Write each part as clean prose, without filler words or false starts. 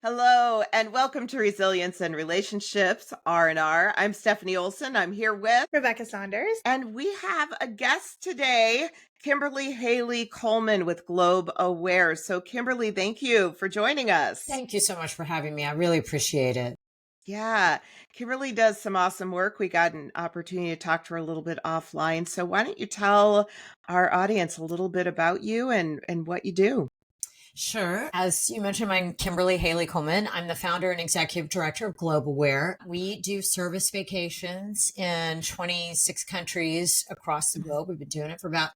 Hello and welcome to Resilience and Relationships R&R. I'm Stephanie Olson. I'm here with Rebecca Saunders. And we have a guest today, Kimberly Haley Coleman with Globe Aware. So Kimberly, thank you for joining us. Thank you so much for having me. I really appreciate it. Yeah, Kimberly does some awesome work. We got an opportunity to talk to her a little bit offline. So why don't you tell our audience a little bit about you and what you do? Sure. As you mentioned, I'm Kimberly Haley Coleman. I'm the founder and executive director of Globe Aware. We do service vacations in 26 countries across the globe. We've been doing it for about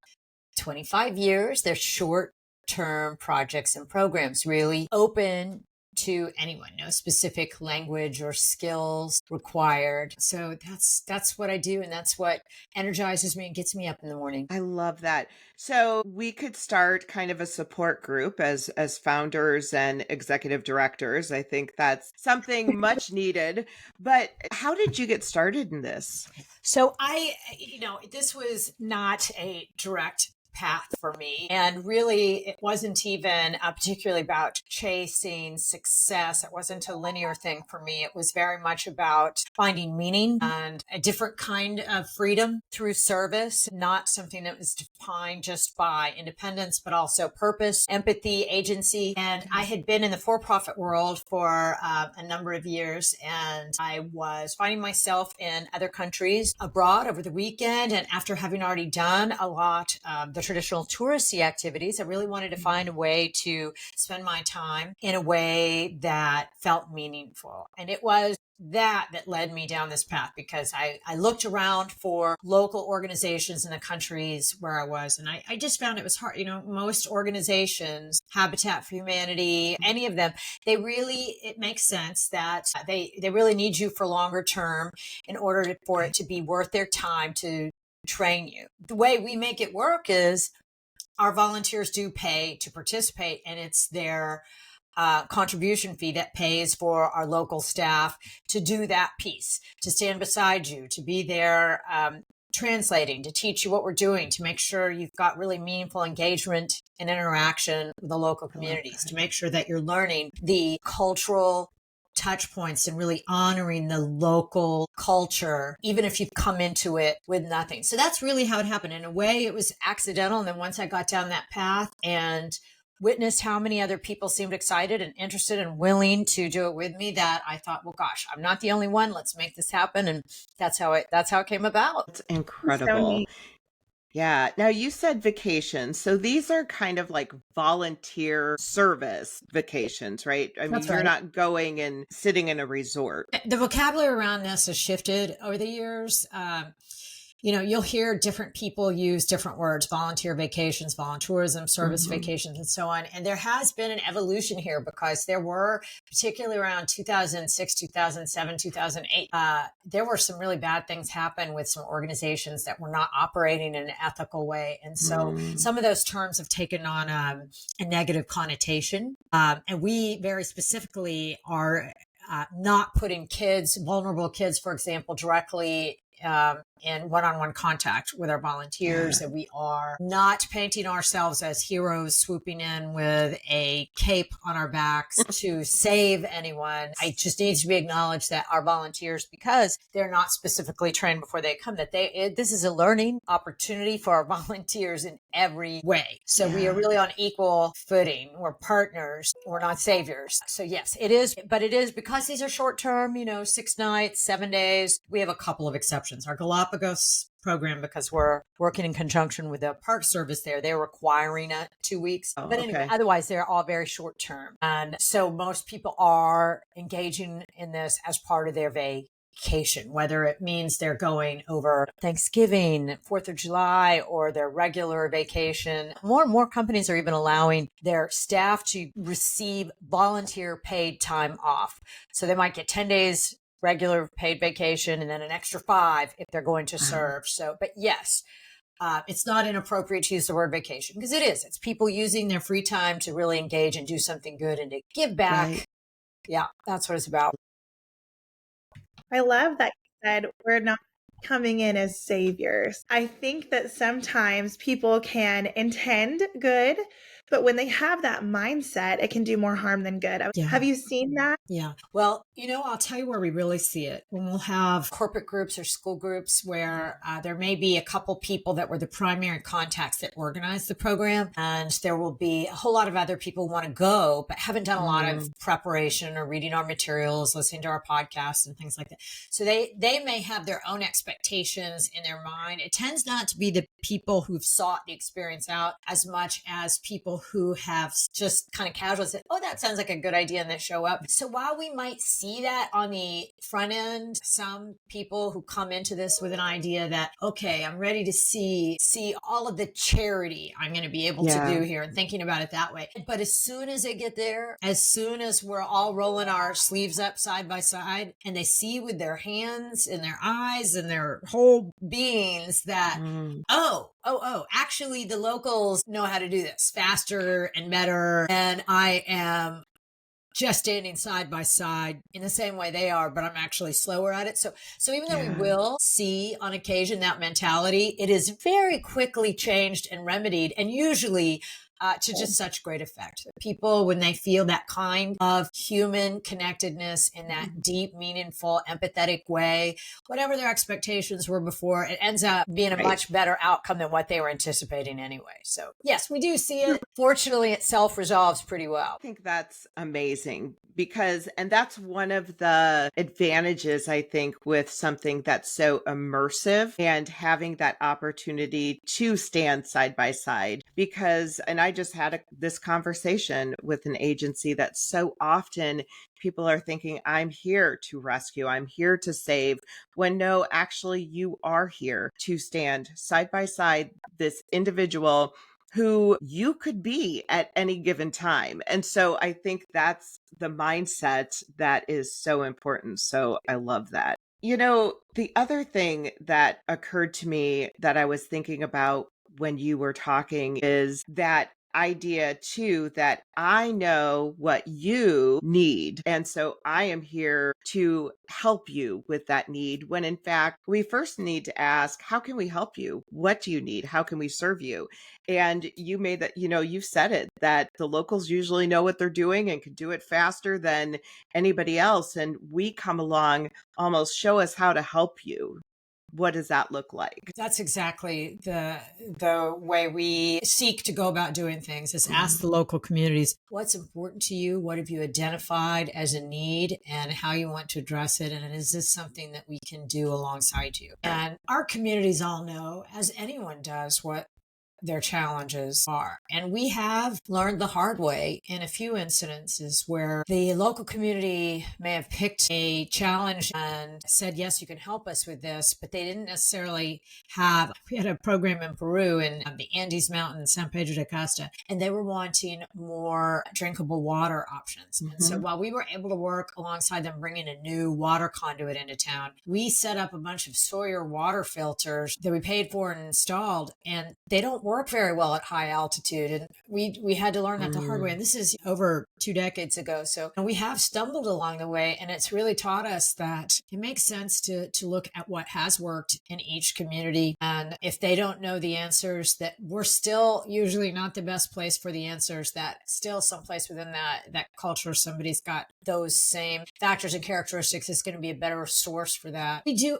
25 years. They're short-term projects and programs, really open to anyone, no specific language or skills required. So that's what I do, and that's what energizes me and gets me up in the morning. I love that. So we could start kind of a support group as founders and executive directors. I think that's something much needed. But how did you get started in this? So this was not a direct path for me. And really, it wasn't even particularly about chasing success. It wasn't a linear thing for me. It was very much about finding meaning and a different kind of freedom through service, not something that was defined just by independence, but also purpose, empathy, agency. And I had been in the for-profit world for a number of years, and I was finding myself in other countries abroad over the weekend. And after having already done a lot of the traditional touristy activities, I really wanted to find a way to spend my time in a way that felt meaningful. And it was that led me down this path, because I looked around for local organizations in the countries where I was, and I just found it was hard. Most organizations, Habitat for Humanity, any of them, it makes sense that they really need you for longer term in order for it to be worth their time to train you. The way we make it work is our volunteers do pay to participate, and it's their contribution fee that pays for our local staff to do that piece, to stand beside you, to be there translating, to teach you what we're doing, to make sure you've got really meaningful engagement and interaction with the local communities, to make sure that you're learning the cultural touch points and really honoring the local culture, even if you've come into it with nothing. So that's really how it happened. In a way, it was accidental. And then once I got down that path and witnessed how many other people seemed excited and interested and willing to do it with me, that I thought, well, gosh, I'm not the only one. Let's make this happen. And that's how it came about. It's incredible. Yeah. Now you said vacations. So these are kind of like volunteer service vacations, right? I mean, That's you're right. not going and sitting in a resort. The vocabulary around this has shifted over the years. You'll hear different people use different words: volunteer vacations, volunteerism, service vacations, and so on. And there has been an evolution here, because there were, particularly around 2006, 2007, 2008, there were some really bad things happen with some organizations that were not operating in an ethical way. And so some of those terms have taken on a negative connotation. And we very specifically are not putting vulnerable kids, for example, directly in one-on-one contact with our volunteers, that we are not painting ourselves as heroes swooping in with a cape on our backs to save anyone. It just needs to be acknowledged that our volunteers, because they're not specifically trained before they come, that this is a learning opportunity for our volunteers in every way. So we are really on equal footing. We're partners. We're not saviors. So yes, it is, but it is because these are short term, 6 nights, 7 days. We have a couple of exceptions. Our Galapagos program, because we're working in conjunction with the Park Service there, they're requiring 2 weeks. But anyway, otherwise they're all very short term. And so most people are engaging in this as part of their vacation, whether it means they're going over Thanksgiving, 4th of July, or their regular vacation. More and more companies are even allowing their staff to receive volunteer paid time off. So they might get 10 days regular paid vacation and then an extra 5 if they're going to serve. So, but yes, it's not inappropriate to use the word vacation, because it's people using their free time to really engage and do something good and to give back. Right. Yeah, that's what it's about. I love that you said we're not coming in as saviors. I think that sometimes people can intend good, But when they have that mindset, it can do more harm than good. Yeah. Have you seen that? Yeah. Well, I'll tell you where we really see it. When we'll have corporate groups or school groups where there may be a couple people that were the primary contacts that organized the program, and there will be a whole lot of other people who want to go, but haven't done a lot of preparation or reading our materials, listening to our podcasts and things like that. So they may have their own expectations in their mind. It tends not to be the people who've sought the experience out as much as people who have just kind of casually said, oh, that sounds like a good idea, and they show up. So while we might see that on the front end, some people who come into this with an idea that, okay, I'm ready to see all of the charity I'm going to be able to do here, and thinking about it that way. But as soon as they get there, as soon as we're all rolling our sleeves up side by side, and they see with their hands and their eyes and their whole beings that, actually the locals know how to do this faster and better, and I am just standing side by side in the same way they are, but I'm actually slower at it. So even though we will see on occasion that mentality, it is very quickly changed and remedied, and usually to just such great effect. People, when they feel that kind of human connectedness in that deep, meaningful, empathetic way, whatever their expectations were before, it ends up being a much better outcome than what they were anticipating anyway. So yes, we do see it. Fortunately, it self-resolves pretty well. I think that's amazing and that's one of the advantages, I think, with something that's so immersive and having that opportunity to stand side by side. And I just had this conversation with an agency that so often people are thinking, I'm here to rescue, I'm here to save, when no, actually, you are here to stand side by side this individual who you could be at any given time. And so I think that's the mindset that is so important. So I love that. The other thing that occurred to me that I was thinking about when you were talking is that idea too, that I know what you need. And so I am here to help you with that need, when in fact, we first need to ask, how can we help you? What do you need? How can we serve you? And you made that, you've said it, that the locals usually know what they're doing and can do it faster than anybody else. And we come along, almost show us how to help you. What does that look like? That's exactly the way we seek to go about doing things, is ask the local communities, what's important to you? What have you identified as a need, and how you want to address it? And is this something that we can do alongside you? And our communities all know, as anyone does, what their challenges are. And we have learned the hard way in a few incidences where the local community may have picked a challenge and said, yes, you can help us with this, but they didn't necessarily we had a program in Peru in the Andes Mountains, San Pedro de Costa, and they were wanting more drinkable water options. And so while we were able to work alongside them bringing a new water conduit into town, we set up a bunch of Sawyer water filters that we paid for and installed, and they don't work very well at high altitude. And we had to learn that the hard way. And this is over 2 decades ago. So we have stumbled along the way, and it's really taught us that it makes sense to look at what has worked in each community. And if they don't know the answers, that we're still usually not the best place for the answers, that still someplace within that culture, somebody's got those same factors and characteristics is going to be a better source for that. We do,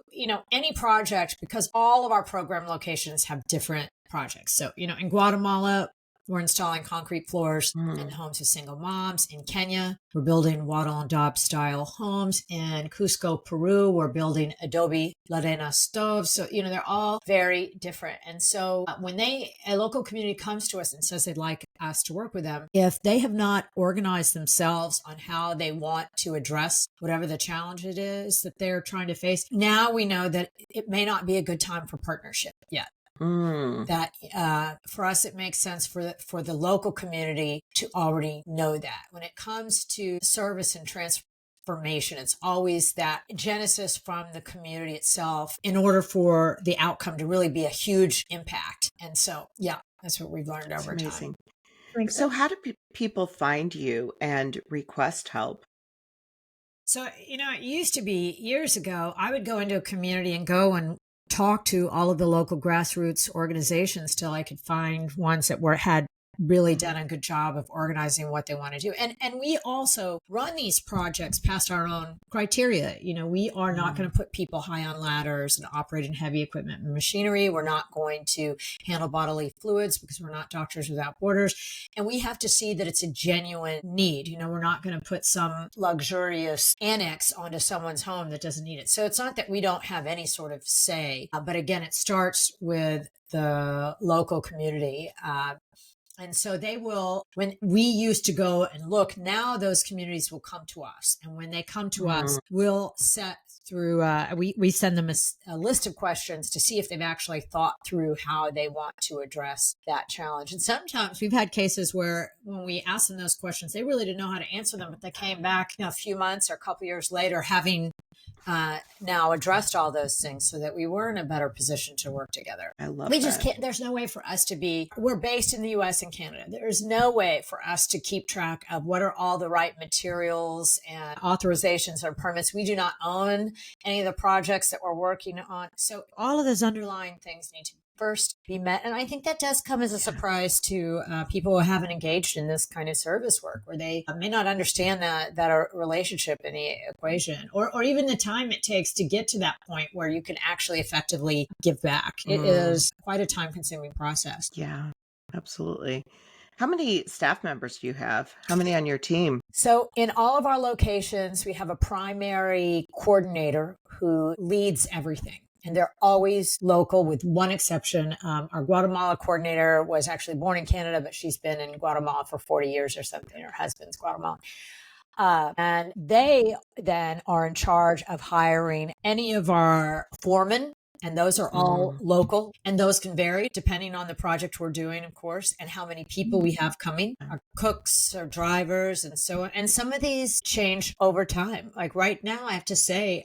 any project, because all of our program locations have different projects. So, in Guatemala, we're installing concrete floors in homes of single moms. In Kenya, we're building wattle and daub style homes. In Cusco, Peru, we're building adobe ladena stoves. So, they're all very different. And so when a local community comes to us and says they'd like us to work with them, if they have not organized themselves on how they want to address whatever the challenge it is that they're trying to face, now we know that it may not be a good time for partnership yet. That for us, it makes sense for the local community to already know that. When it comes to service and transformation, it's always that genesis from the community itself in order for the outcome to really be a huge impact. And so, that's what we've learned over time. So how do people find you and request help? So, it used to be years ago, I would go into a community and go and talk to all of the local grassroots organizations till I could find ones that had really done a good job of organizing what they want to do. And we also run these projects past our own criteria. We are not going to put people high on ladders and operate in heavy equipment and machinery. We're not going to handle bodily fluids because we're not Doctors Without Borders. And we have to see that it's a genuine need. We're not going to put some luxurious annex onto someone's home that doesn't need it. So it's not that we don't have any sort of say, but again, it starts with the local community. And so they will, when we used to go and look, now those communities will come to us. And when they come to us, we'll set through, we send them a list of questions to see if they've actually thought through how they want to address that challenge. And sometimes we've had cases where when we ask them those questions, they really didn't know how to answer them, but they came back a few months or a couple years later, having now addressed all those things so that we were in a better position to work together. I love We that. just can't, there's no way for us to be, we're based in the US and Canada. There's no way for us to keep track of what are all the right materials and authorizations or permits. We do not own any of the projects that we're working on. So all of those underlying things need to first be met. And I think that does come as a surprise to people who haven't engaged in this kind of service work, where they may not understand that relationship in the equation, or even the time it takes to get to that point where you can actually effectively give back. It is quite a time-consuming process. Yeah, absolutely. How many staff members do you have? How many on your team? So in all of our locations, we have a primary coordinator who leads everything. And they're always local, with one exception. Our Guatemala coordinator was actually born in Canada, but she's been in Guatemala for 40 years or something. Her husband's Guatemalan. And they then are in charge of hiring any of our foremen. And those are all local. And those can vary depending on the project we're doing, of course, and how many people we have coming, our cooks, our drivers, and so on. And some of these change over time. Like right now, I have to say,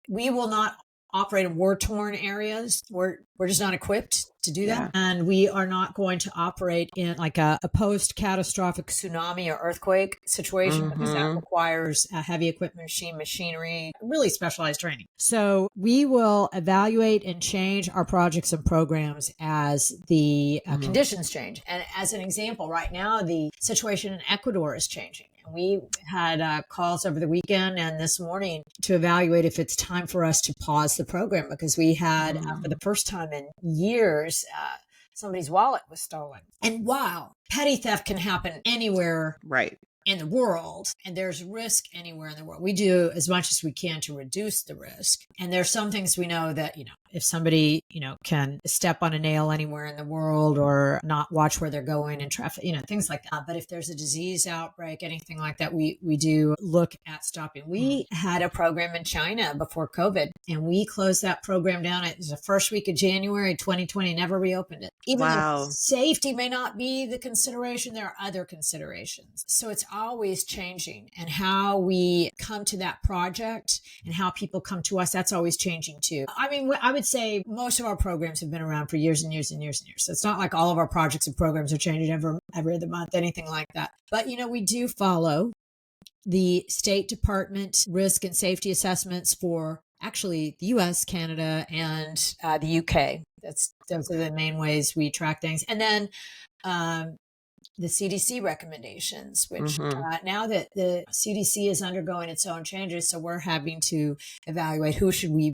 we will not operate in war-torn areas. We're just not equipped to do that. And we are not going to operate in like a post-catastrophic tsunami or earthquake situation, because that requires heavy equipment, machinery, really specialized training. So we will evaluate and change our projects and programs as the conditions change. And as an example, right now, the situation in Ecuador is changing. We had calls over the weekend and this morning to evaluate if it's time for us to pause the program, because we had, for the first time in years, somebody's wallet was stolen. And wow, petty theft can happen anywhere. Right. In the world, and there's risk anywhere in the world. We do as much as we can to reduce the risk. And there's some things we know that, if somebody, can step on a nail anywhere in the world or not watch where they're going in traffic, things like that. But if there's a disease outbreak, anything like that, we do look at stopping. We had a program in China before COVID, and we closed that program down. It was the first week of January 2020, never reopened it. Even though safety may not be the consideration, there are other considerations. So it's always changing, and how we come to that project and how people come to us, that's always changing too. I mean, I would say most of our programs have been around for years and years and years and years. So it's not like all of our projects and programs are changing every other month, anything like that. But, we do follow the State Department risk and safety assessments for actually the US, Canada, and the UK. Those are the main ways we track things. And then, the CDC recommendations, which now that the CDC is undergoing its own changes, so we're having to evaluate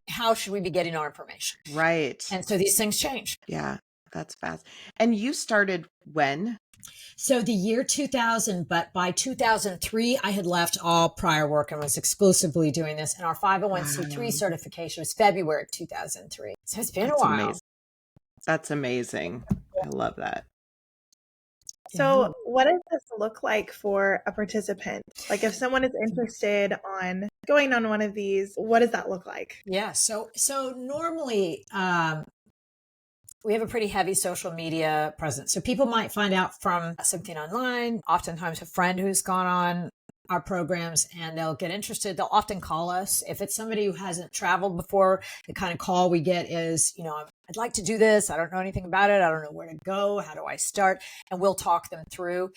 how should we be getting our information. Right. And so these things change. Yeah, that's fast. And you started when? So the year 2000, but by 2003, I had left all prior work and was exclusively doing this. And our 501c3 certification was February 2003. So it's been a while. Amazing. That's amazing. I love that. So what does this look like for a participant? Like if someone is interested on going on one of these, what does that look like? Yeah. So normally, we have a pretty heavy social media presence. So people might find out from something online, oftentimes a friend who's gone on our programs, and they'll get interested. They'll often call us. If it's somebody who hasn't traveled before, the kind of call we get is, I'd like to do this. I don't know anything about it. I don't know where to go. How do I start? And we'll talk them through.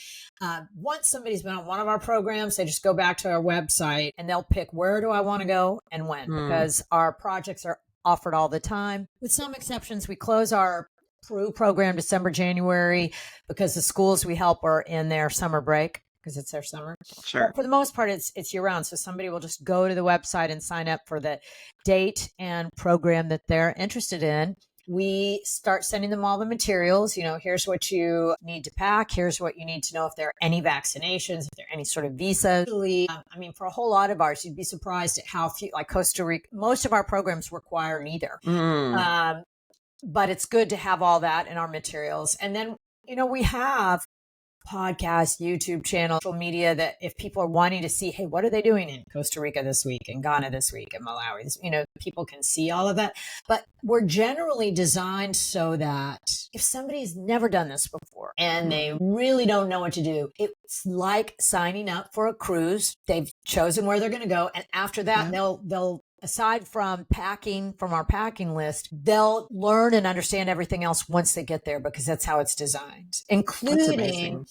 Once somebody's been on one of our programs, they just go back to our website and they'll pick, where do I want to go and when, because our projects are offered all the time. With some exceptions, we close our through program December, January, because the schools we help are in their summer break because it's their summer. Sure. But for the most part, it's year round. So somebody will just go to the website and sign up for the date and program that they're interested in. We start sending them all the materials. Here's what you need to pack. Here's what you need to know if there are any vaccinations, if there are any sort of visas. For a whole lot of ours, you'd be surprised at how few, like Costa Rica, most of our programs require neither. But it's good to have all that in our materials. And then, we have podcasts, YouTube channel, social media that if people are wanting to see, hey, what are they doing in Costa Rica this week, in Ghana this week, in Malawi, people can see all of that. But we're generally designed so that if somebody's never done this before and they really don't know what to do, it's like signing up for a cruise. They've chosen where they're going to go. And after that, they'll aside from packing from our packing list, they'll learn and understand everything else once they get there because that's how it's designed, including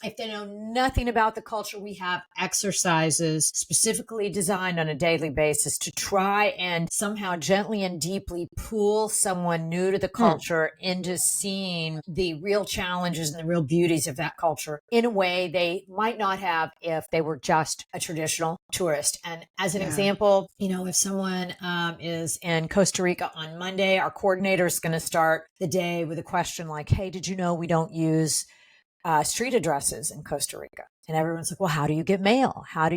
if they know nothing about the culture, we have exercises specifically designed on a daily basis to try and somehow gently and deeply pull someone new to the culture into seeing the real challenges and the real beauties of that culture in a way they might not have if they were just a traditional tourist. And as an example, if someone is in Costa Rica on Monday, our coordinator is going to start the day with a question like, hey, did you know we don't use street addresses in Costa Rica? And everyone's like, well, how do you get mail? How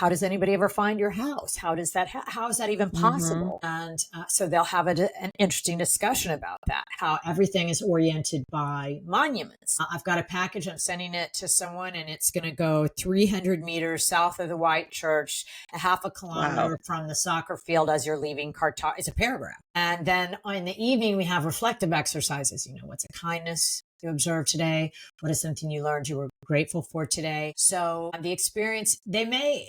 does anybody ever find your house? How is that even possible? And so they'll have an interesting discussion about that, how everything is oriented by monuments. I've got a package, I'm sending it to someone, and it's going to go 300 meters south of the White Church, a half a kilometer from the soccer field as you're leaving Cartagena. It's a paragraph. And then in the evening, we have reflective exercises. What's a kindness you observed today? What is something you learned you were grateful for today? So the experience, they may,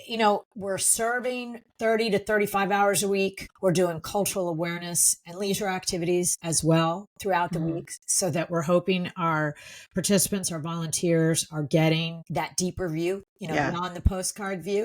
we're serving 30 to 35 hours a week. We're doing cultural awareness and leisure activities as well throughout the week, so that we're hoping our participants, our volunteers are getting that deeper view, beyond the postcard view.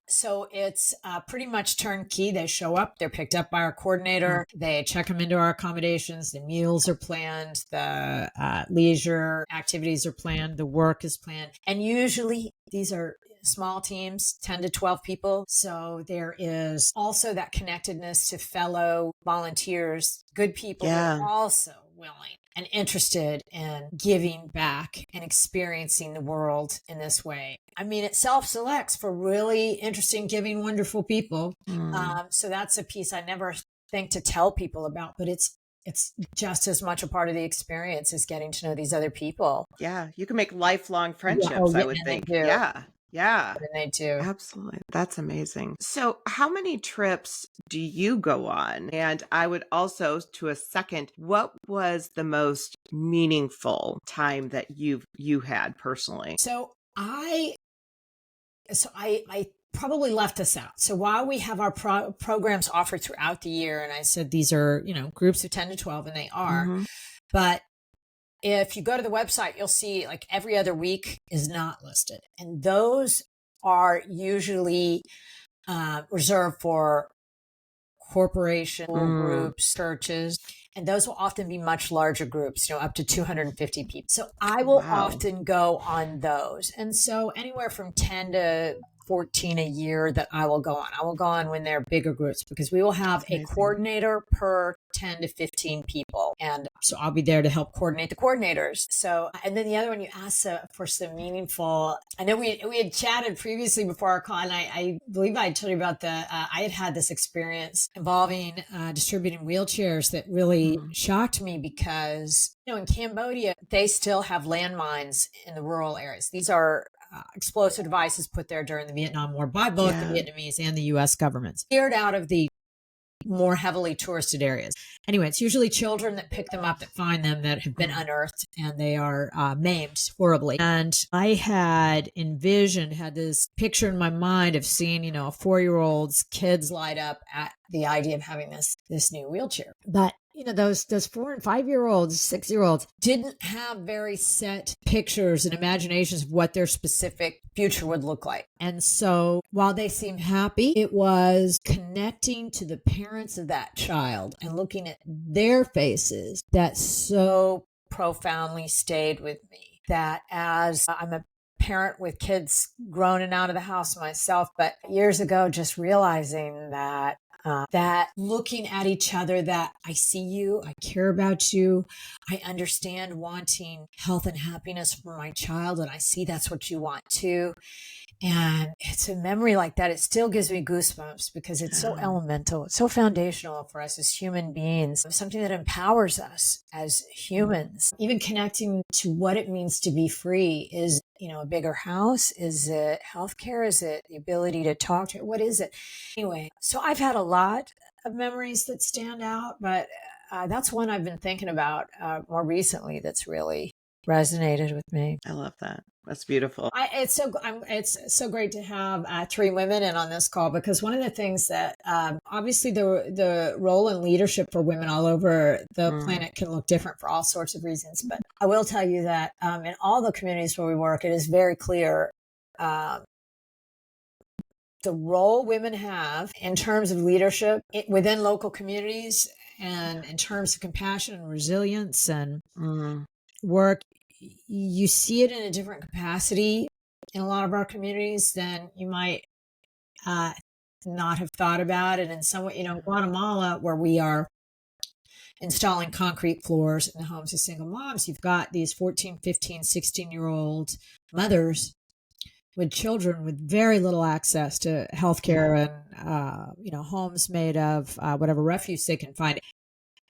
So it's pretty much turnkey. They show up, they're picked up by our coordinator. They check them into our accommodations. The meals are planned. The leisure activities are planned. The work is planned. And usually these are small teams, 10 to 12 people. So there is also that connectedness to fellow volunteers, good people who are also willing and interested in giving back and experiencing the world in this way. It self-selects for really interesting, giving, wonderful people. So that's a piece I never think to tell people about, but it's just as much a part of the experience as getting to know these other people. Yeah. You can make lifelong friendships, I would think. Yeah. And they do. Absolutely. That's amazing. So how many trips do you go on? And I would also, to a second, what was the most meaningful time that you had personally? So I probably left this out. So while we have our programs offered throughout the year, and I said these are, groups of 10 to 12, and they are, but if you go to the website, you'll see like every other week is not listed. And those are usually reserved for corporation groups, churches, and those will often be much larger groups, up to 250 people. So I will often go on those. And so anywhere from 10 to 14 a year that I will go on. I will go on when they're bigger groups because we will have a coordinator per 10 to 15 people. And so I'll be there to help coordinate the coordinators. So, and then the other one you asked for some meaningful, I know we had chatted previously before our call, and I believe I told you about I had this experience involving distributing wheelchairs that really shocked me because, in Cambodia, they still have landmines in the rural areas. These are explosive devices put there during the Vietnam War by both the Vietnamese and the U.S. governments, cleared out of the more heavily touristed areas. Anyway, it's usually children that pick them up, that find them, that have been unearthed, and they are maimed horribly. And I had this picture in my mind of seeing, a 4-year-old's kids light up at the idea of having this new wheelchair. But those 4 and 5-year-olds, 6-year-olds didn't have very set pictures and imaginations of what their specific future would look like. And so while they seemed happy, it was connecting to the parents of that child and looking at their faces that so profoundly stayed with me. That as I'm a parent with kids grown and out of the house myself, but years ago, just realizing that looking at each other, that I see you, I care about you, I understand wanting health and happiness for my child, and I see that's what you want too. And it's a memory like that. It still gives me goosebumps because it's so elemental. It's so foundational for us as human beings. It's something that empowers us as humans. Even connecting to what it means to be free is, a bigger house. Is it healthcare? Is it the ability to talk to? What is it? Anyway, so I've had a lot of memories that stand out, but that's one I've been thinking about more recently that's really resonated with me. I love that. That's beautiful. It's so great to have 3 women in on this call, because one of the things that obviously the role and leadership for women all over the planet can look different for all sorts of reasons. But I will tell you that in all the communities where we work, it is very clear the role women have in terms of leadership within local communities, and in terms of compassion and resilience and work. You see it in a different capacity in a lot of our communities than you might not have thought about. And in some way, Guatemala, where we are installing concrete floors in the homes of single moms, you've got these 14, 15, 16-year-old mothers with children with very little access to healthcare and, homes made of whatever refuse they can find.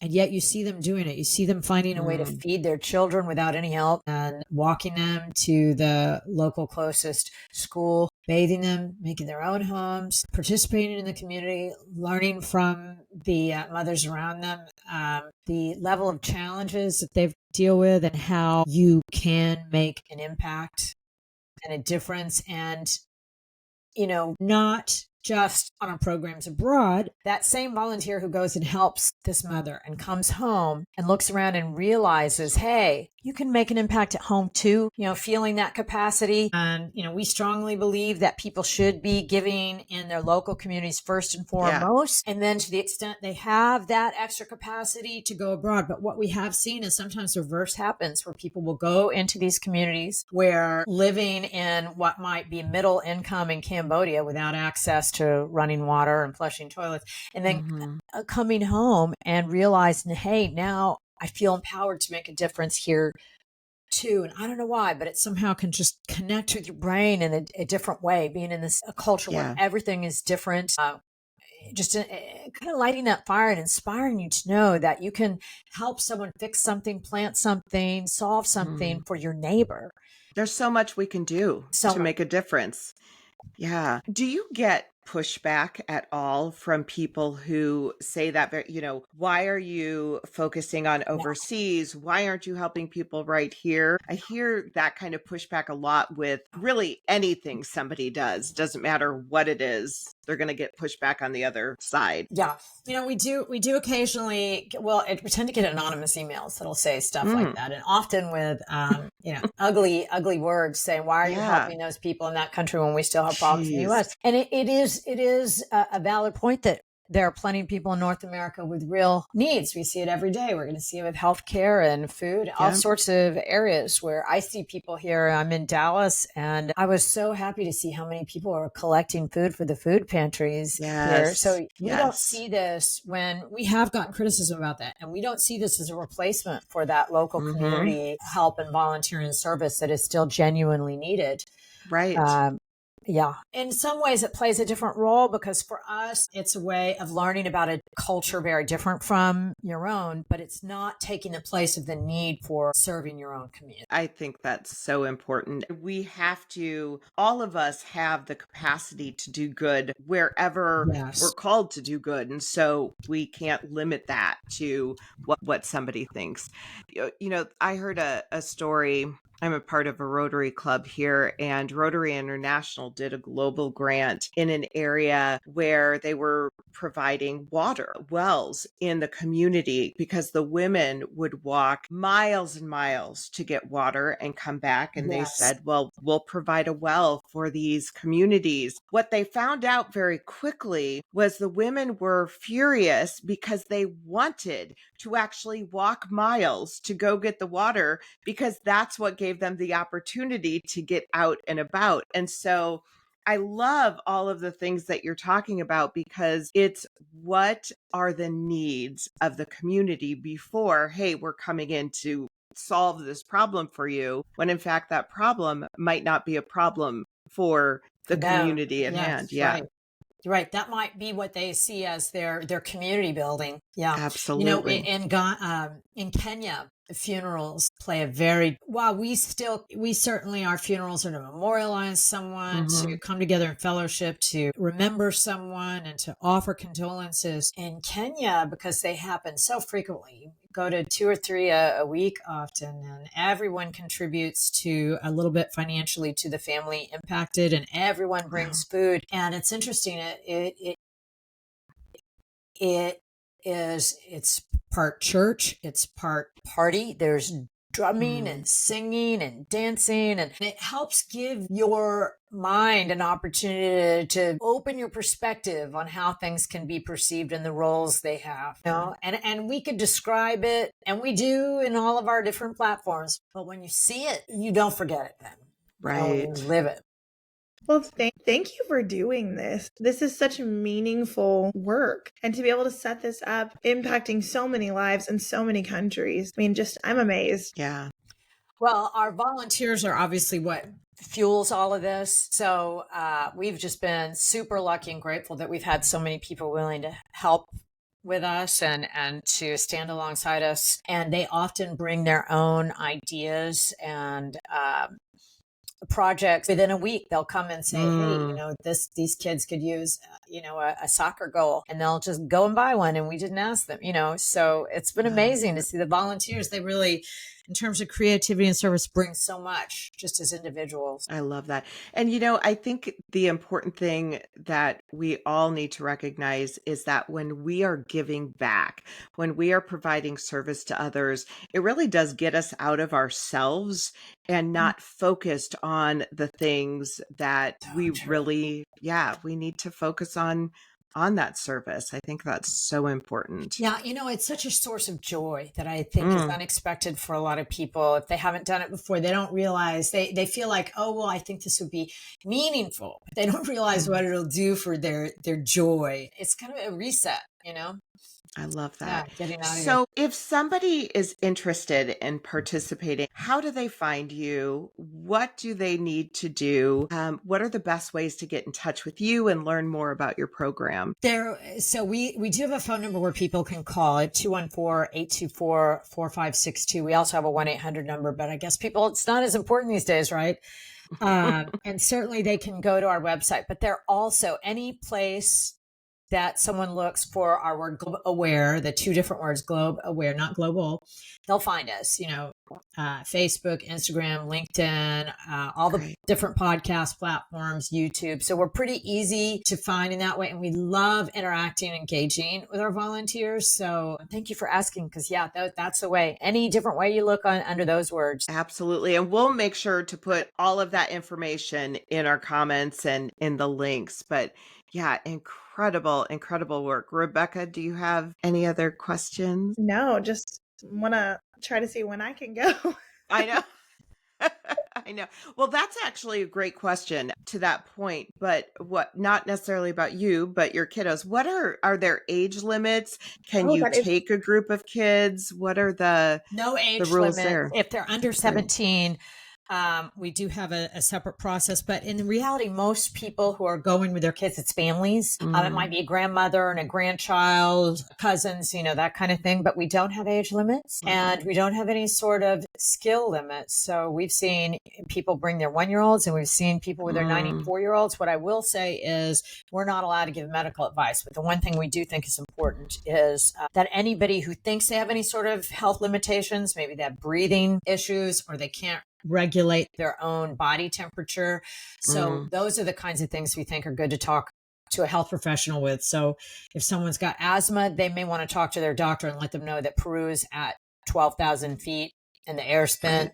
And yet you see them doing it. You see them finding a way to feed their children without any help, and walking them to the local closest school, bathing them, making their own homes, participating in the community, learning from the mothers around them, the level of challenges that they deal with, and how you can make an impact and a difference. And, not just on our programs abroad, that same volunteer who goes and helps this mother and comes home and looks around and realizes, hey, you can make an impact at home too, feeling that capacity. And, we strongly believe that people should be giving in their local communities first and foremost. And then to the extent they have that extra capacity to go abroad. But what we have seen is sometimes the reverse happens, where people will go into these communities where living in what might be middle income in Cambodia without access to running water and flushing toilets, and then coming home and realizing, hey, now I feel empowered to make a difference here too. And I don't know why, but it somehow can just connect with your brain in a different way, being in a culture where everything is different. Just kind of lighting that fire and inspiring you to know that you can help someone fix something, plant something, solve something for your neighbor. There's so much we can do to make a difference. Yeah. Do you get pushback at all from people who say that, why are you focusing on overseas? Why aren't you helping people right here? I hear that kind of pushback a lot with really anything somebody does. Doesn't matter what it is. They're going to get pushback on the other side. Yeah. We do occasionally, we tend to get anonymous emails that'll say stuff like that. And often with, ugly words saying, why are you helping those people in that country when we still have problems in the U.S.? And it is a valid point that there are plenty of people in North America with real needs. We see it every day. We're going to see it with healthcare and food, all sorts of areas where I see people here. I'm in Dallas, and I was so happy to see how many people are collecting food for the food pantries here. So we don't see this when we have gotten criticism about that. And we don't see this as a replacement for that local community help and volunteering service that is still genuinely needed. Right. Yeah. In some ways, it plays a different role, because for us, it's a way of learning about a culture very different from your own, but it's not taking the place of the need for serving your own community. I think that's so important. All of us have the capacity to do good wherever we're called to do good. And so we can't limit that to what somebody thinks. I heard a story I'm a part of a Rotary Club here, and Rotary International did a global grant in an area where they were providing water wells in the community because the women would walk miles and miles to get water and come back. And they Yes. said, well, we'll provide a well for these communities. What they found out very quickly was the women were furious because they wanted to actually walk miles to go get the water because that's what gave them the opportunity to get out and about. And so I love all of the things that you're talking about because it's what are the needs of the community before, hey, we're coming in to solve this problem for you, when in fact that problem might not be a problem for the No. community at hand. Yes, Yeah, right. That might be what they see as their community building. Yeah. You know, absolutely. in Kenya, funerals play a very well. We certainly, our funerals are to memorialize someone, to Mhm. come together in fellowship, to remember someone, and to offer condolences. In Kenya, because they happen so frequently, go to 2 or 3 a week often, and everyone contributes to a little bit financially to the family impacted, and everyone Wow. brings food. And it's interesting. It it's part church, it's part party. There's drumming Mm. and singing and dancing, and it helps give your mind an opportunity to open your perspective on how things can be perceived and the roles they have. You know? And we could describe it, and we do in all of our different platforms, but when you see it, you don't forget it then. You know, you Right. live it. Well, thank you for doing this. This is such meaningful work. And to be able to set this up, impacting so many lives in so many countries. I mean, just, I'm amazed. Yeah. Well, our volunteers are obviously what fuels all of this. So we've just been super lucky and grateful that we've had so many people willing to help with us and to stand alongside us. And they often bring their own ideas and projects. Within a week they'll come and say, hey, you Mm. know, these kids could use a soccer goal, and they'll just go and buy one, and we didn't ask them, you know. So it's been Wow. amazing to see the volunteers. They really, in terms of creativity and service, bring so much just as individuals. I love that. And, I think the important thing that we all need to recognize is that when we are giving back, when we are providing service to others, it really does get us out of ourselves and not focused on the things that So we true. really, yeah, we need to focus on that service. I think that's so important. Yeah, you know, it's such a source of joy that I think is Mm. unexpected for a lot of people. If they haven't done it before, they don't realize, they feel like, oh, well, I think this would be meaningful. But they don't realize Mm. what it'll do for their joy. It's kind of a reset, you know? I love Yeah, that. getting out of your. So, if somebody is interested in participating, how do they find you? What do they need to do? What are the best ways to get in touch with you and learn more about your program? So we do have a phone number where people can call at 214-824-4562. We also have a 1-800 number, but I guess it's not as important these days, right? And certainly they can go to our website, but they're also any place that someone looks for our word globe aware, the 2 different words, globe aware, not global, they'll find us, you know, Facebook, Instagram, LinkedIn, all the Great. different podcast platforms, YouTube. So we're pretty easy to find in that way. And we love interacting and engaging with our volunteers. So thank you for asking, because yeah, that's the way. Any different way you look under those words. Absolutely. And we'll make sure to put all of that information in our comments and in the links. But yeah, incredible work. Rebecca, do you have any other questions? No, just want to try to see when I can go. I know. I know. Well, that's actually a great question to that point, but not necessarily about you, but your kiddos. What are there age limits? Can Oh, you that is take a group of kids? What are the No age rules limit. there? If they're under 17, we do have a separate process. But in reality, most people who are going with their kids, it's families. It might be a grandmother and a grandchild, cousins, you know, that kind of thing. But we don't have age limits, and we don't have any sort of skill limits. So we've seen people bring their 1-year-olds, and we've seen people with their 94-year-olds. What I will say is we're not allowed to give medical advice. But the one thing we do think is important is that anybody who thinks they have any sort of health limitations, maybe they have breathing issues or they can't regulate their own body temperature. So Mm. those are the kinds of things we think are good to talk to a health professional with. So if someone's got asthma, they may want to talk to their doctor and let them know that Peru is at 12,000 feet and the air spin. Right.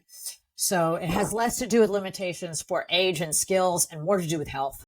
So it has less to do with limitations for age and skills and more to do with health.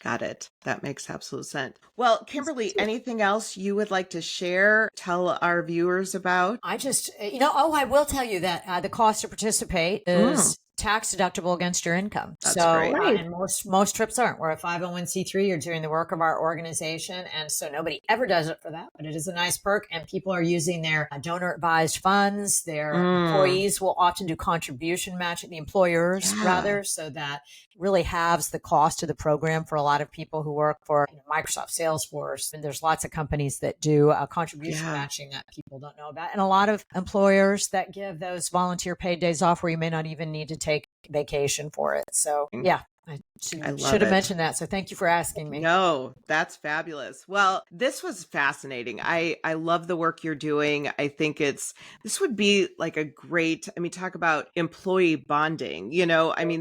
Got it. That makes absolute sense. Well, Kimberly, anything else you would like to share, tell our viewers about? I just, I will tell you that the cost to participate is tax deductible against your income. That's So, great. and most trips aren't. We're a 501c3. You're doing the work of our organization. And so nobody ever does it for that, but it is a nice perk. And people are using their donor advised funds. Their employees will often do contribution matching, the employers rather, so that really halves the cost of the program for a lot of people who work for Microsoft, Salesforce. And there's lots of companies that do contribution matching that people don't know about. And a lot of employers that give those volunteer paid days off where you may not even need to take vacation for it. So yeah, I should have mentioned that. So thank you for asking me. No, that's fabulous. Well, this was fascinating. I love the work you're doing. I think this would be like a great, talk about employee bonding,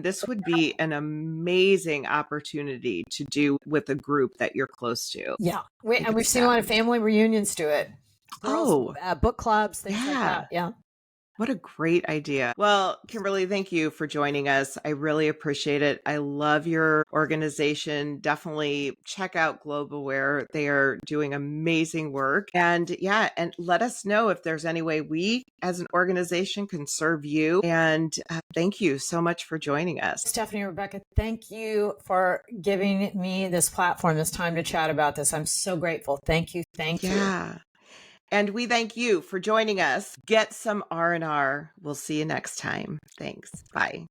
this would be an amazing opportunity to do with a group that you're close to. Yeah. We've seen a lot of family reunions do it. Girls, book clubs, things like that. Yeah. What a great idea. Well, Kimberly, thank you for joining us. I really appreciate it. I love your organization. Definitely check out GlobalWare. They are doing amazing work. And and let us know if there's any way we as an organization can serve you. And thank you so much for joining us. Stephanie and Rebecca, thank you for giving me this platform, this time to chat about this. I'm so grateful. Thank you. Thank you. Yeah. And we thank you for joining us. Get some R&R. We'll see you next time. Thanks. Bye.